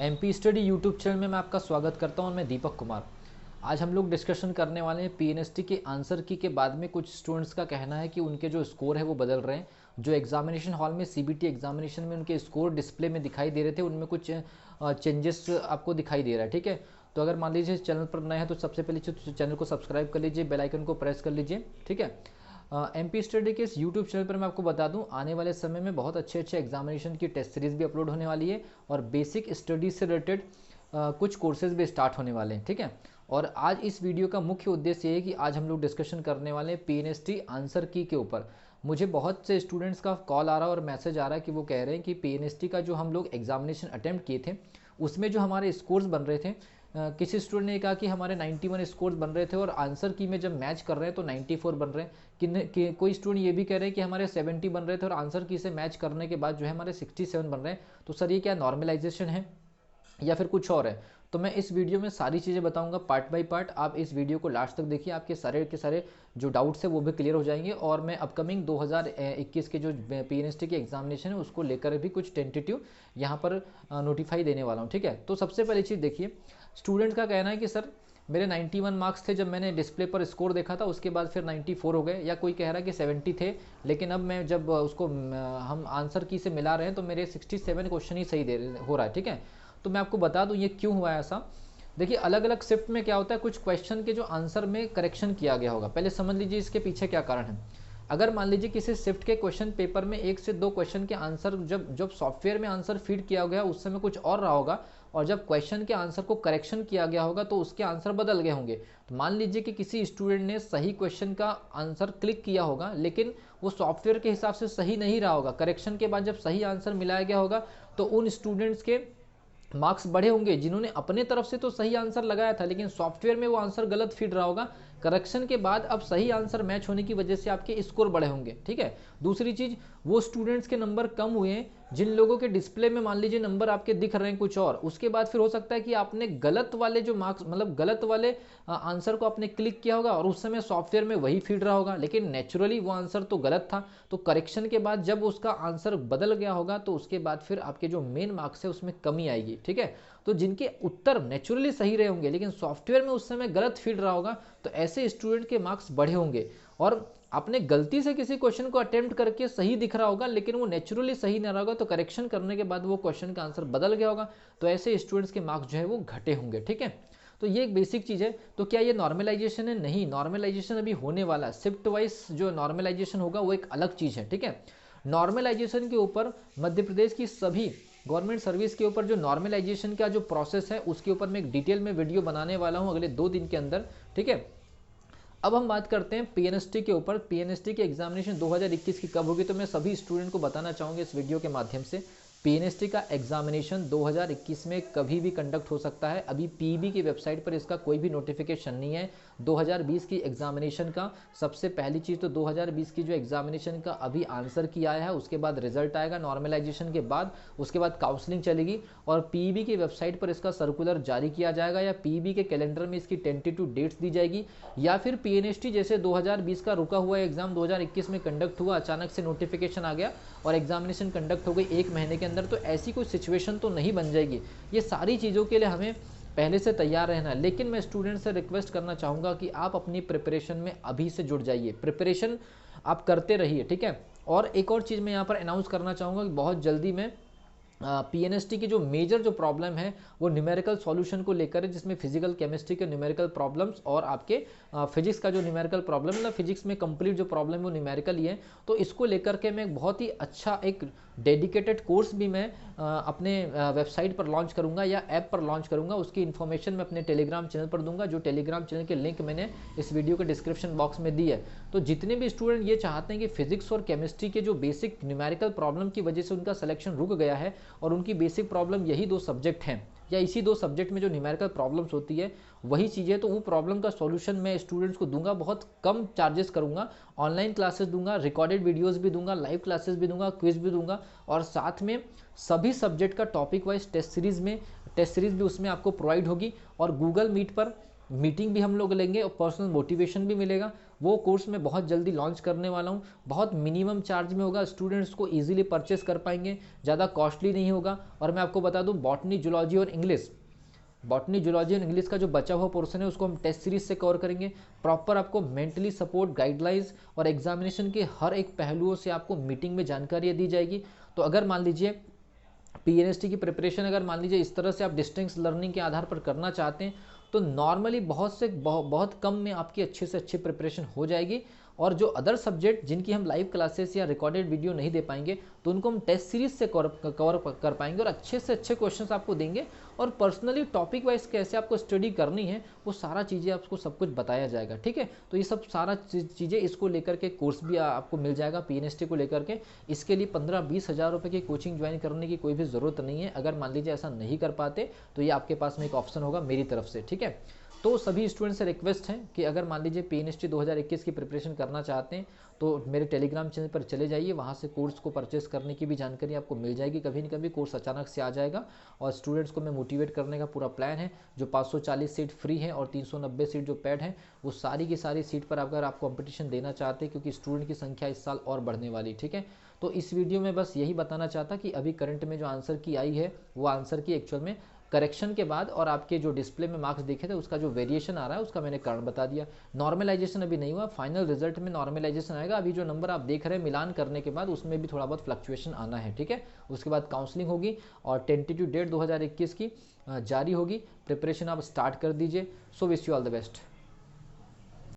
MP study YouTube channel में मैं आपका स्वागत करता हूं और मैं दीपक कुमार। आज हम लोग डिस्कशन करने वाले हैं पीएनएसटी के आंसर की के बाद में कुछ स्टूडेंट्स का कहना है कि उनके जो स्कोर है वो बदल रहे हैं। जो एग्जामिनेशन हॉल में सीबीटी एग्जामिनेशन में उनके स्कोर डिस्प्ले में दिखाई दे रहे थे, उनमें कुछ चेंजेस आपको दिखाई दे रहा है। ठीक है, तो अगर मान लीजिए चैनल पर नए हैं तो सबसे पहले चैनल को सब्सक्राइब कर लीजिए, बेल आइकन को प्रेस कर लीजिए। ठीक है, एमपी स्टडी के इस यूट्यूब चैनल पर मैं आपको बता दूं, आने वाले समय में बहुत अच्छे एग्जामिनेशन की टेस्ट सीरीज भी अपलोड होने वाली है और बेसिक स्टडी से रिलेटेड कुछ कोर्सेज भी स्टार्ट होने वाले हैं। ठीक है, और आज इस वीडियो का मुख्य उद्देश्य ये है कि आज हम लोग डिस्कशन करने वाले हैं पीएनएसटी आंसर की के ऊपर। मुझे बहुत से स्टूडेंट्स का कॉल आ रहा है और मैसेज आ रहा है कि वो कह रहे हैं कि पीएनएसटी का जो हम लोग एग्जामिनेशन अटेम्प्ट किए थे उसमें जो हमारे स्कोर्स बन रहे थे, किसी स्टूडेंट ने कहा कि हमारे 91 स्कोर्स बन रहे थे और आंसर की में जब मैच कर रहे हैं तो 94 बन रहे हैं। कोई स्टूडेंट ये भी कह रहे हैं कि हमारे 70 बन रहे थे और आंसर की से मैच करने के बाद जो है हमारे 67 बन रहे हैं। तो सर ये क्या नॉर्मलाइजेशन है या फिर कुछ और है? तो मैं इस वीडियो में सारी चीज़ें बताऊंगा पार्ट बाय पार्ट। आप इस वीडियो को लास्ट तक देखिए, आपके सारे के सारे जो डाउट्स है वो भी क्लियर हो जाएंगे। और मैं अपकमिंग 2021 के जो पीएनएसटी के एग्जामिनेशन है उसको लेकर भी कुछ टेंटेटिव यहाँ पर नोटिफाई देने वाला हूँ। ठीक है, तो सबसे पहली चीज़ देखिए, स्टूडेंट का कहना है कि सर मेरे 91 मार्क्स थे जब मैंने डिस्प्ले पर स्कोर देखा था, उसके बाद फिर 94 हो गए। या कोई कह रहा है कि 70 थे, लेकिन अब मैं जब उसको हम आंसर की से मिला रहे हैं तो मेरे 67 क्वेश्चन ही सही हो रहा है। ठीक है, तो मैं आपको बता दूं ये क्यों हुआ है ऐसा। देखिए, अलग अलग शिफ्ट में क्या होता है, कुछ क्वेश्चन के जो आंसर में करेक्शन किया गया होगा। पहले समझ लीजिए इसके पीछे क्या कारण है। अगर मान लीजिए किसी शिफ्ट के क्वेश्चन पेपर में 1 से 2 क्वेश्चन के आंसर जब जब सॉफ्टवेयर में आंसर फीड किया गया उस समय कुछ और रहा होगा, और जब क्वेश्चन के आंसर को करेक्शन किया गया होगा तो उसके आंसर बदल गए होंगे। तो मान लीजिए कि किसी स्टूडेंट ने सही क्वेश्चन का आंसर क्लिक किया होगा, लेकिन वो सॉफ्टवेयर के हिसाब से सही नहीं रहा होगा। करेक्शन के बाद जब सही आंसर मिलाया गया होगा तो उन स्टूडेंट्स के मार्क्स बढ़े होंगे जिन्होंने अपने तरफ से तो सही आंसर लगाया था, लेकिन सॉफ्टवेयर में वो आंसर गलत फीड रहा होगा। करेक्शन के बाद अब सही आंसर मैच होने की वजह से आपके स्कोर बढ़े होंगे। ठीक है, दूसरी चीज, वो स्टूडेंट्स के नंबर कम हुए हैं जिन लोगों के डिस्प्ले में मान लीजिए नंबर आपके दिख रहे हैं कुछ और, उसके बाद फिर हो सकता है कि आपने गलत वाले जो मार्क्स मतलब गलत वाले आंसर को आपने क्लिक किया होगा और उस समय सॉफ्टवेयर में वही फीड रहा होगा, लेकिन नेचुरली वो आंसर तो गलत था। तो करेक्शन के बाद जब उसका आंसर बदल गया होगा तो उसके बाद फिर आपके जो मेन मार्क्स है उसमें कमी आएगी। ठीक है, तो जिनके उत्तर नेचुरली सही रहे होंगे लेकिन सॉफ्टवेयर में उस समय गलत फीड रहा होगा तो ऐसे स्टूडेंट के मार्क्स बढ़े होंगे। और आपने गलती से किसी क्वेश्चन को अटेम्प्ट करके सही दिख रहा होगा लेकिन वो नेचुरली सही नहीं रहा होगा, तो करेक्शन करने के बाद वो क्वेश्चन का आंसर बदल गया होगा, तो ऐसे स्टूडेंट्स के मार्क्स जो है वो घटे होंगे। ठीक है, तो ये एक बेसिक चीज़ है। तो क्या ये नॉर्मलाइजेशन है? नहीं, नॉर्मलाइजेशन अभी होने वाला है। शिफ्ट वाइज जो नॉर्मलाइजेशन होगा वो एक अलग चीज़ है। ठीक है, नॉर्मलाइजेशन के ऊपर मध्य प्रदेश की सभी गवर्नमेंट सर्विस के ऊपर जो नॉर्मलाइजेशन का जो प्रोसेस है उसके ऊपर मैं एक डिटेल में वीडियो बनाने वाला हूं अगले 2 दिन के अंदर। ठीक है, अब हम बात करते हैं पीएनएसटी के ऊपर। पीएनएसटी की एग्जामिनेशन 2021 की कब होगी, तो मैं सभी स्टूडेंट को बताना चाहूँगा इस वीडियो के माध्यम से, पीएनएसटी का एग्जामिनेशन 2021 में कभी भी कंडक्ट हो सकता है। अभी पीईबी की वेबसाइट पर इसका कोई भी नोटिफिकेशन नहीं है 2020 की एग्जामिनेशन का। सबसे पहली चीज़ तो 2020 की जो एग्जामिनेशन का अभी आंसर की आया है, उसके बाद रिजल्ट आएगा नॉर्मलाइजेशन के बाद, उसके बाद काउंसलिंग चलेगी और पीईबी की वेबसाइट पर इसका सर्कुलर जारी किया जाएगा या पीईबी के कैलेंडर में इसकी टेंटेटिव डेट्स दी जाएगी, या फिर पीएनएसटी जैसे 2020 का रुका हुआ एग्जाम 2021 में कंडक्ट हुआ, अचानक से नोटिफिकेशन आ गया और एग्जामिनेशन कंडक्ट हो गई 1 महीने के अंदर, तो ऐसी कोई सिचुएशन तो नहीं बन जाएगी। ये सारी चीज़ों के लिए हमें पहले से तैयार रहना है। लेकिन मैं स्टूडेंट से रिक्वेस्ट करना चाहूँगा कि आप अपनी प्रिपरेशन में अभी से जुड़ जाइए, प्रिपरेशन आप करते रहिए। ठीक है, और एक और चीज़ मैं यहाँ पर अनाउंस करना चाहूँगा कि बहुत जल्दी मैं पीएनएसटी की जो मेजर जो प्रॉब्लम है वो न्यूमेरिकल सॉल्यूशन को लेकर है, जिसमें फिजिकल केमिस्ट्री के न्यूमेरिकल प्रॉब्लम्स और आपके फिजिक्स का जो न्यूमेरिकल प्रॉब्लम मतलब फिजिक्स में कंप्लीट जो प्रॉब्लम है वो न्यूमेरिकल ही है। तो इसको लेकर के मैं बहुत ही अच्छा एक डेडिकेटेड कोर्स भी मैं अपने वेबसाइट पर लॉन्च करूंगा या ऐप पर लॉन्च करूंगा। उसकी इन्फॉर्मेशन मैं अपने टेलीग्राम चैनल पर दूंगा, जो टेलीग्राम चैनल के लिंक मैंने इस वीडियो के डिस्क्रिप्शन बॉक्स में दी है। तो जितने भी स्टूडेंट ये चाहते हैं कि फिजिक्स और केमिस्ट्री के जो बेसिक न्यूमेरिकल प्रॉब्लम की वजह से उनका सिलेक्शन रुक गया है और उनकी बेसिक प्रॉब्लम यही 2 सब्जेक्ट हैं या इसी 2 सब्जेक्ट में जो न्यूमेरिकल प्रॉब्लम्स होती है वही चीज़ें, तो वो प्रॉब्लम का सॉल्यूशन मैं स्टूडेंट्स को दूंगा, बहुत कम चार्जेस करूंगा। ऑनलाइन क्लासेस दूंगा, रिकॉर्डेड वीडियोस भी दूंगा, लाइव क्लासेस भी दूंगा, क्विज भी दूंगा और साथ में सभी सब्जेक्ट का टॉपिक वाइज टेस्ट सीरीज भी उसमें आपको प्रोवाइड होगी। और गूगल मीट पर मीटिंग भी हम लोग लेंगे और पर्सनल मोटिवेशन भी मिलेगा। वो कोर्स मैं बहुत जल्दी लॉन्च करने वाला हूँ, बहुत मिनिमम चार्ज में होगा, स्टूडेंट्स को ईजिली परचेस कर पाएंगे, ज़्यादा कॉस्टली नहीं होगा। और मैं आपको बता दूँ, बॉटनी, जूलॉजी और इंग्लिश, बॉटनी, जूलॉजी और इंग्लिश का जो बचा हुआ पोर्शन है उसको हम टेस्ट सीरीज से कवर करेंगे। प्रॉपर आपको मेंटली सपोर्ट, गाइडलाइंस और एग्जामिनेशन के हर एक पहलुओं से आपको मीटिंग में जानकारी दी जाएगी। तो अगर मान लीजिए पीएनएसटी की प्रिपरेशन अगर मान लीजिए इस तरह से आप डिस्टेंस लर्निंग के आधार पर करना चाहते हैं, तो नॉर्मली बहुत कम में आपकी अच्छे से अच्छी प्रिपरेशन हो जाएगी। और जो अदर सब्जेक्ट जिनकी हम लाइव क्लासेस या रिकॉर्डेड वीडियो नहीं दे पाएंगे, तो उनको हम टेस्ट सीरीज से कवर कर पाएंगे और अच्छे से अच्छे क्वेश्चंस आपको देंगे। और पर्सनली टॉपिक वाइज कैसे आपको स्टडी करनी है वो सारा चीज़ें आपको सब कुछ बताया जाएगा, ठीक है। तो ये सब सारा चीज़ें इसको लेकर के कोर्स भी आपको मिल जाएगा पीएनएसटी को लेकर के। इसके लिए 15-20 हज़ार रुपये की कोचिंग ज्वाइन करने की कोई भी ज़रूरत नहीं है। अगर मान लीजिए ऐसा नहीं कर पाते तो ये आपके पास में एक ऑप्शन होगा मेरी तरफ से, ठीक है। तो सभी स्टूडेंट से रिक्वेस्ट है कि अगर मान लीजिए पीएनएसटी 2021 की प्रिपरेशन करना चाहते हैं तो मेरे टेलीग्राम चैनल पर चले जाइए, वहाँ से कोर्स को परचेस करने की भी जानकारी आपको मिल जाएगी। कभी न कभी कोर्स अचानक से आ जाएगा और स्टूडेंट्स को मैं मोटिवेट करने का पूरा प्लान है। जो 540 सीट फ्री है और 390 सीट जो पेड है, वो सारी की सारी सीट पर अगर आप कॉम्पिटिशन देना चाहते हैं, क्योंकि स्टूडेंट की संख्या इस साल और बढ़ने वाली, ठीक है। तो इस वीडियो में बस यही बताना चाहता कि अभी करंट में जो आंसर की आई है वो आंसर की एक्चुअल में करेक्शन के बाद और आपके जो डिस्प्ले में मार्क्स देखे थे उसका जो वेरिएशन आ रहा है उसका मैंने कारण बता दिया। नॉर्मलाइजेशन अभी नहीं हुआ, फाइनल रिजल्ट में नॉर्मलाइजेशन आएगा। अभी जो नंबर आप देख रहे हैं मिलान करने के बाद उसमें भी थोड़ा बहुत फ्लक्चुएशन आना है, ठीक है। उसके बाद काउंसलिंग होगी और टेंटेटिव डेट 2021 की जारी होगी। प्रिपरेशन आप स्टार्ट कर दीजिए। So wish you all the best.